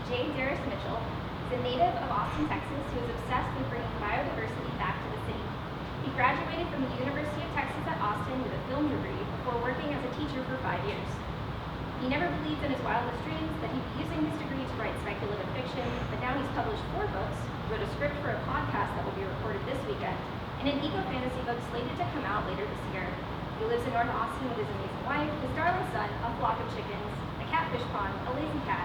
Darris Mitchell is a native of Austin, Texas, who is obsessed with bringing biodiversity back to the city. He graduated from the University of Texas at Austin with a film degree before working as a teacher for 5 years. He never believed in his wildest dreams that he'd be using his degree to write speculative fiction, but now he's published 4 books, wrote a script for a podcast that will be recorded this weekend, and an eco-fantasy book slated to come out later this year. He lives in North Austin with his amazing wife, his darling son, a flock of chickens, a catfish pond, a lazy cat,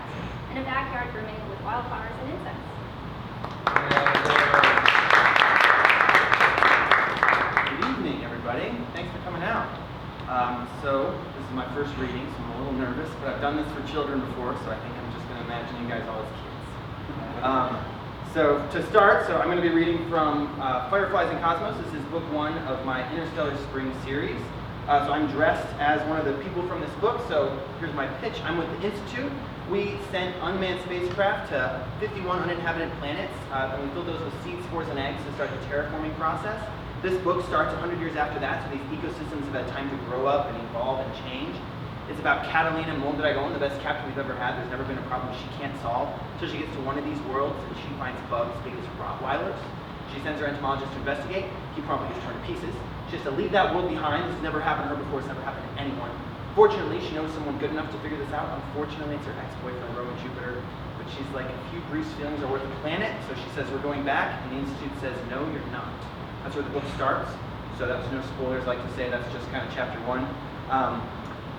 and a backyard brimming with wildflowers and insects. Good evening, everybody. Thanks for coming out. So this is my first reading, so I'm a little nervous, but I've done this for children before, so I think I'm just going to imagine you guys all as kids. So to start, I'm going to be reading from Fireflies and Cosmos. This is book 1 of my Interstellar Spring series. So I'm dressed as one of the people from this book, so here's my pitch. I'm with the Institute. We sent unmanned spacecraft to 51 uninhabited planets, and we filled those with seed, spores, and eggs to start the terraforming process. This book starts 100 years after that, so these ecosystems have had time to grow up and evolve and change. It's about Catalina Mondragon, the best captain we've ever had. There's never been a problem she can't solve. So she gets to one of these worlds and she finds bugs big as Rottweilers. She sends her entomologist to investigate. He promptly gets torn to pieces. She has to leave that world behind. This has never happened to her before. It's never happened to anyone. Fortunately, she knows someone good enough to figure this out. Unfortunately, it's her ex-boyfriend, Roman Jupiter. But she's like, a few bruised feelings are worth a planet. So she says, we're going back. And the Institute says, no, you're not. That's where the book starts. So that was no spoilers. I like to say that's just kind of chapter 1.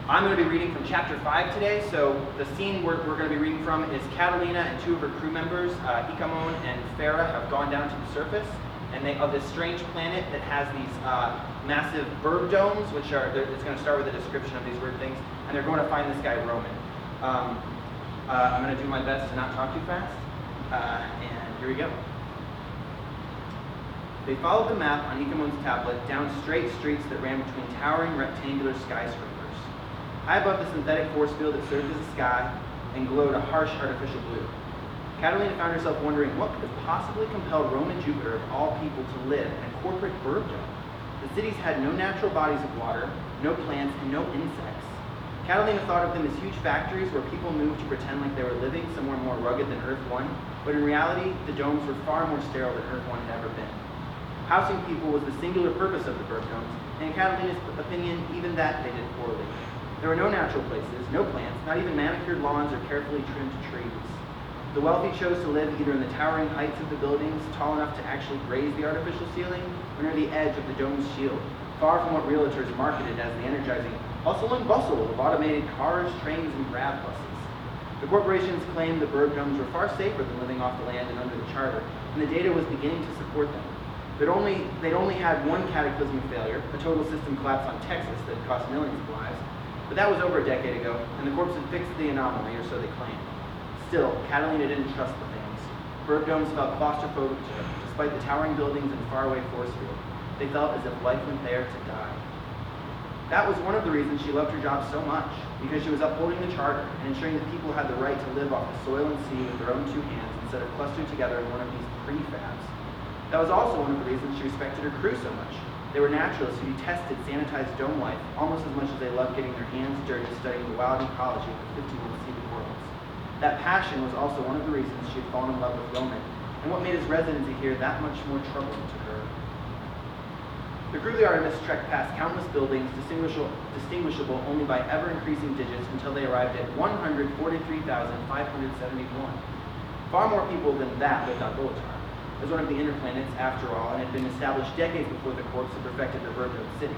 I'm going to be reading from chapter 5 today. So the scene we're going to be reading from is Catalina and 2 of her crew members, Ikamon and Farah, have gone down to the surface. And they of this strange planet that has these massive bird domes, which are, it's going to start with a description of these weird things. And they're going to find this guy, Roman. I'm going to do my best to not talk too fast. And here we go. They followed the map on Ikamon's tablet down straight streets that ran between towering rectangular skyscrapers. High above the synthetic force field that served as a sky and glowed a harsh artificial blue. Catalina found herself wondering what could have possibly compelled Roman Jupiter of all people to live in a corporate bird dome. The cities had no natural bodies of water, no plants, and no insects. Catalina thought of them as huge factories where people moved to pretend like they were living somewhere more rugged than Earth 1, but in reality, the domes were far more sterile than Earth 1 had ever been. Housing people was the singular purpose of the bird domes, and in Catalina's opinion, even that they did poorly. There were no natural places, no plants, not even manicured lawns or carefully trimmed trees. The wealthy chose to live either in the towering heights of the buildings, tall enough to actually graze the artificial ceiling, or near the edge of the dome's shield, far from what realtors marketed as the energizing hustle and bustle of automated cars, trains, and grab buses. The corporations claimed the bird domes were far safer than living off the land and under the charter, and the data was beginning to support them. They'd only had one cataclysmic failure, a total system collapse on Texas that cost millions of lives, but that was over a decade ago, and the corps had fixed the anomaly, or so they claimed. Still, Catalina didn't trust the things. Bird domes felt claustrophobic to them, despite the towering buildings and faraway force field. They felt as if life went there to die. That was one of the reasons she loved her job so much, because she was upholding the charter and ensuring that people had the right to live off the soil and sea with their own 2 hands instead of clustered together in one of these prefabs. That was also one of the reasons she respected her crew so much. They were naturalists who detested sanitized dome life almost as much as they loved getting their hands dirty studying the wild ecology of the 51 seeded worlds. That passion was also one of the reasons she had fallen in love with Roman, and what made his residency here that much more troubling to her. The crew of the Artemis trekked past countless buildings distinguishable only by ever-increasing digits until they arrived at 143,571. Far more people than that lived on Bolotar. It was one of the inner planets, after all, and had been established decades before the corps had perfected their bird dome cities.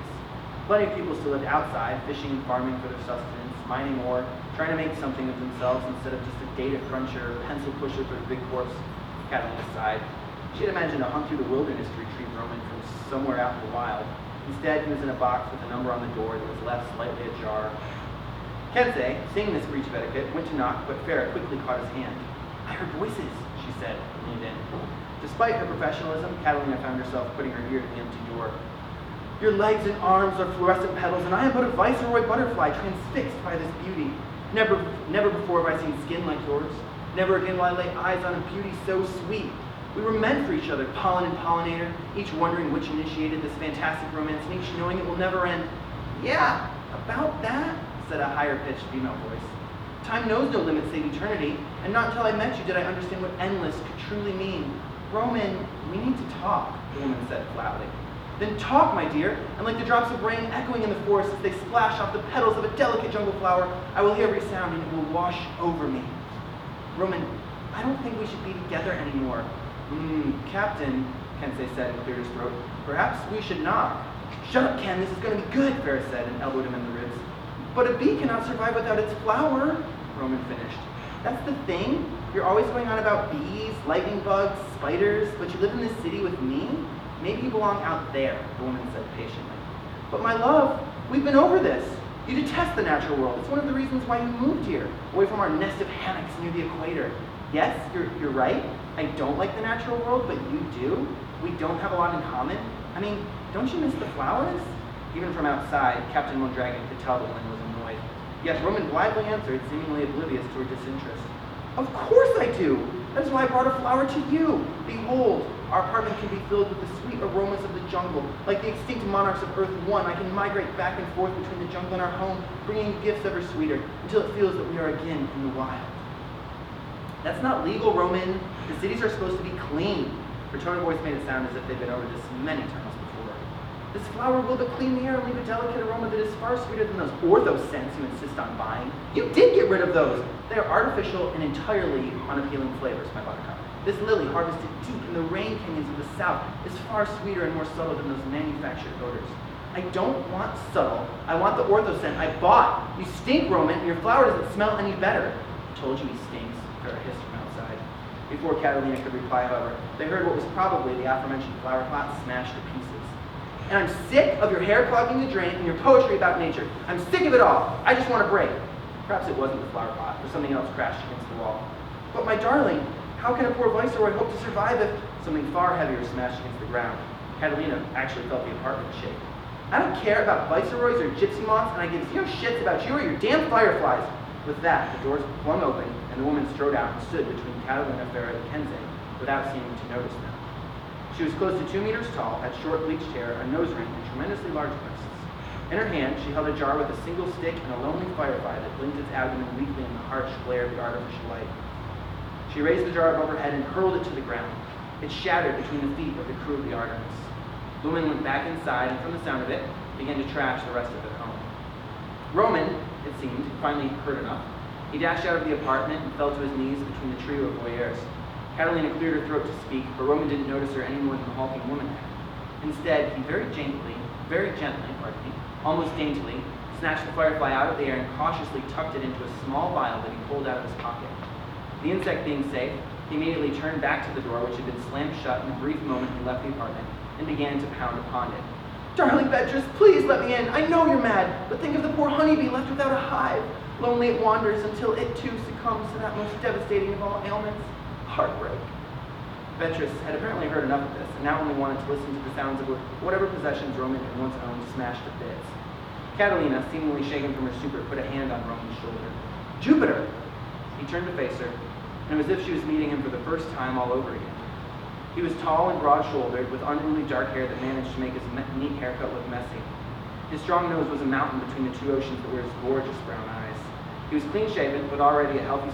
Plenty of people still lived outside, fishing and farming for their sustenance, mining ore, trying to make something of themselves instead of just a data cruncher or pencil pusher for the big corps. Catalina's sighed. She had imagined a hunt through the wilderness to retrieve Roman from somewhere out in the wild. Instead, he was in a box with a number on the door that was left slightly ajar. Kensei, seeing this breach of etiquette, went to knock, but Farah quickly caught his hand. I heard voices, she said, and leaned in. Despite her professionalism, Catalina found herself putting her ear to the empty door. Your legs and arms are fluorescent petals, and I am but a viceroy butterfly transfixed by this beauty. Never before have I seen skin like yours. Never again will I lay eyes on a beauty so sweet. We were meant for each other, pollen and pollinator, each wondering which initiated this fantastic romance, and each knowing it will never end. Yeah, about that, said a higher-pitched female voice. Time knows no limits save eternity, and not until I met you did I understand what endless could truly mean. Roman, we need to talk, the woman said flatly. Then talk, my dear, and like the drops of rain echoing in the forest as they splash off the petals of a delicate jungle flower, I will hear every sound and it will wash over me. Roman, I don't think we should be together anymore. Captain, Kensei said and cleared his throat. Perhaps we should not. Shut up, Ken, this is going to be good, Ferris said and elbowed him in the ribs. But a bee cannot survive without its flower, Roman finished. That's the thing? You're always going on about bees, lightning bugs, spiders, but you live in this city with me? Maybe you belong out there, the woman said patiently. But my love, we've been over this. You detest the natural world. It's one of the reasons why you moved here, away from our nest of hammocks near the equator. Yes, you're right. I don't like the natural world, but you do. We don't have a lot in common. I mean, don't you miss the flowers? Even from outside, Captain Mondragon could tell the woman was annoyed. Yet Roman blithely answered, seemingly oblivious to her disinterest. Of course I do. That's why I brought a flower to you. Behold, our apartment can be filled with the sweet aromas of the jungle. Like the extinct monarchs of Earth 1, I can migrate back and forth between the jungle and our home, bringing gifts ever sweeter, until it feels that we are again in the wild. That's not legal, Roman. The cities are supposed to be clean. Her tone of voice made it sound as if they'd been over this many times before. This flower will but clean the air and leave a delicate aroma that is far sweeter than those ortho scents you insist on buying. You did get rid of those. They are artificial and entirely unappealing flavors, my buttercup. This lily, harvested deep in the rain canyons of the south, is far sweeter and more subtle than those manufactured odors. I don't want subtle. I want the ortho scent I bought. You stink, Roman, and your flower doesn't smell any better. I told you he stinks, Farrah hissed from outside. Before Catalina could reply, however, they heard what was probably the aforementioned flower pot smashed to pieces. And I'm sick of your hair clogging the drain and your poetry about nature. I'm sick of it all. I just want a break. Perhaps it wasn't the flower pot, or something else crashed against the wall. But my darling, how can a poor viceroy hope to survive if something far heavier smashed against the ground? Catalina actually felt the apartment shake. I don't care about viceroys or gypsy moths, and I give zero shits about you or your damn fireflies. With that, the doors flung open, and the woman strode out and stood between Catalina, Farrah, and Kensei, without seeming to notice them. She was close to 2 meters tall, had short bleached hair, a nose ring, and tremendously large breasts. In her hand, she held a jar with a single stick and a lonely firefly that blinked its abdomen weakly in the harsh glare of the artificial light. She raised the jar above her head and hurled it to the ground. It shattered between the feet of the crew of the Artemis. The woman went back inside, and from the sound of it, began to trash the rest of their home. Roman, it seemed, finally heard enough. He dashed out of the apartment and fell to his knees between the trio of voyeurs. Catalina cleared her throat to speak, but Roman didn't notice her any more than the hulking woman had. Instead, he very gently, almost daintily, snatched the firefly out of the air and cautiously tucked it into a small vial that he pulled out of his pocket. The insect being safe, he immediately turned back to the door, which had been slammed shut in the brief moment he left the apartment, and began to pound upon it. Darling Beatrice, please let me in. I know you're mad, but think of the poor honeybee left without a hive. Lonely it wanders until it too succumbs to that most devastating of all ailments, heartbreak. Beatrice had apparently heard enough of this, and now only wanted to listen to the sounds of whatever possessions Roman had once owned smashed to bits. Catalina, seemingly shaken from her stupor, put a hand on Roman's shoulder. Jupiter! He turned to face her, and it was as if she was meeting him for the first time all over again. He was tall and broad-shouldered, with unruly dark hair that managed to make his neat haircut look messy. His strong nose was a mountain between the two oceans that were his gorgeous brown eyes. He was clean-shaven, but already a healthy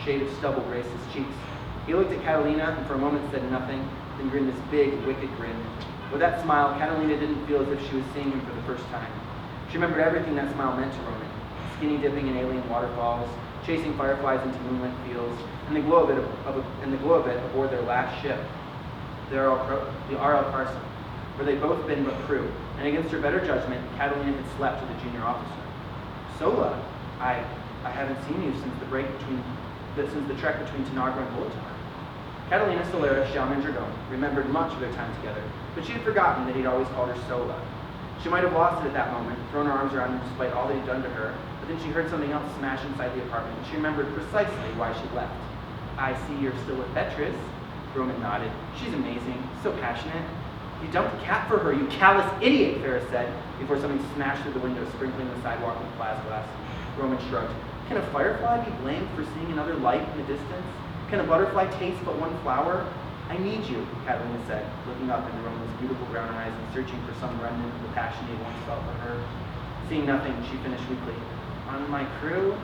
shade of stubble graced his cheeks. He looked at Catalina and for a moment said nothing, then grinned this big, wicked grin. With that smile, Catalina didn't feel as if she was seeing him for the first time. She remembered everything that smile meant to Roman. Skinny dipping in alien waterfalls, chasing fireflies into moonlit fields, and the glow of it aboard their last ship, the R.L. Carson, where they'd both been but crew, and against her better judgment, Catalina had slept with a junior officer. Sola, I haven't seen you since the trek between Tanagra and Bolitar. Catalina Solera, Shaman Dragon, remembered much of their time together, but she had forgotten that he'd always called her Sola. She might have lost it at that moment, thrown her arms around him despite all that he'd done to her, but then she heard something else smash inside the apartment, and she remembered precisely why she left. I see you're still with Beatrice. Roman nodded. She's amazing, so passionate. You dumped a cat for her, you callous idiot, Ferris said, before something smashed through the window, sprinkling the sidewalk with glass. Roman shrugged. Can a firefly be blamed for seeing another light in the distance? Can a butterfly taste but one flower? I need you, Catalina said, looking up into Roman's beautiful brown eyes and searching for some remnant of the passion he had once felt for her. Seeing nothing, she finished weakly. On my crew?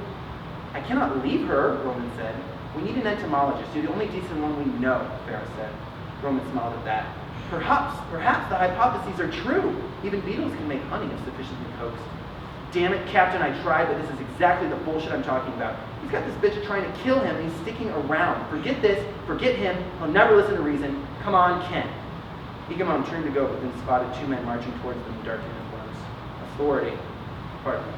I cannot leave her, Roman said. We need an entomologist. You're the only decent one we know, Farah said. Roman smiled at that. Perhaps the hypotheses are true. Even beetles can make honey if sufficiently coaxed. Damn it, Captain, I tried, but this is exactly the bullshit I'm talking about. He's got this bitch trying to kill him, and he's sticking around. Forget this, forget him, he'll never listen to reason. Come on, Ken. Igamon turned to go, but then spotted two men marching towards them in dark uniforms. Authority. Pardon me.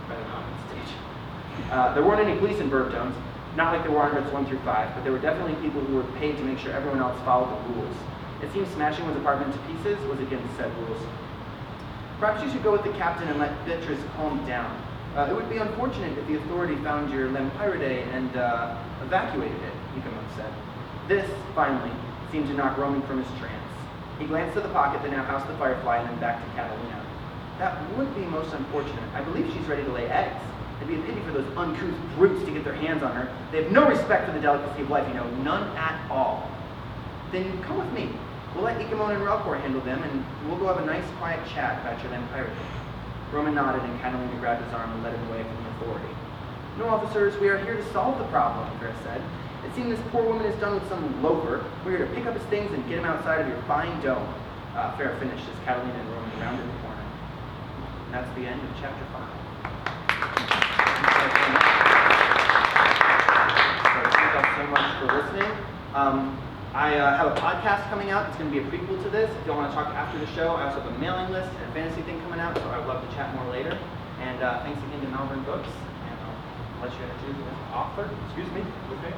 Better not on stage. There weren't any police in Burbtones, not like there were on routes 1 through 5, but there were definitely people who were paid to make sure everyone else followed the rules. It seemed smashing one's apartment to pieces was against said rules. Perhaps you should go with the captain and let Beatrice calm down. It would be unfortunate if the authority found your Lampyridae and evacuated it, Ikamon said. This, finally, seemed to knock Roman from his trance. He glanced at the pocket that now housed the Firefly and then back to Catalina. That would be most unfortunate. I believe she's ready to lay eggs. It'd be a pity for those uncouth brutes to get their hands on her. They have no respect for the delicacy of life, none at all. Then come with me. We'll let Ikamon and Relcor handle them, and we'll go have a nice, quiet chat about your Lampyridae. Roman nodded, and Catalina grabbed his arm and led him away from the authority. No, officers, we are here to solve the problem, Farah said. It seems this poor woman is done with some loafer. We're here to pick up his things and get him outside of your fine dome. Farah finished as Catalina and Roman rounded the corner. And that's the end of chapter 5. So thank you all so much for listening. I have a podcast coming out. It's going to be a prequel to this. If you want to talk after the show, I also have a mailing list and a fantasy thing coming out, so I would love to chat more later. And thanks again to Malvern Books, and I'll let you introduce the author. Excuse me. Okay.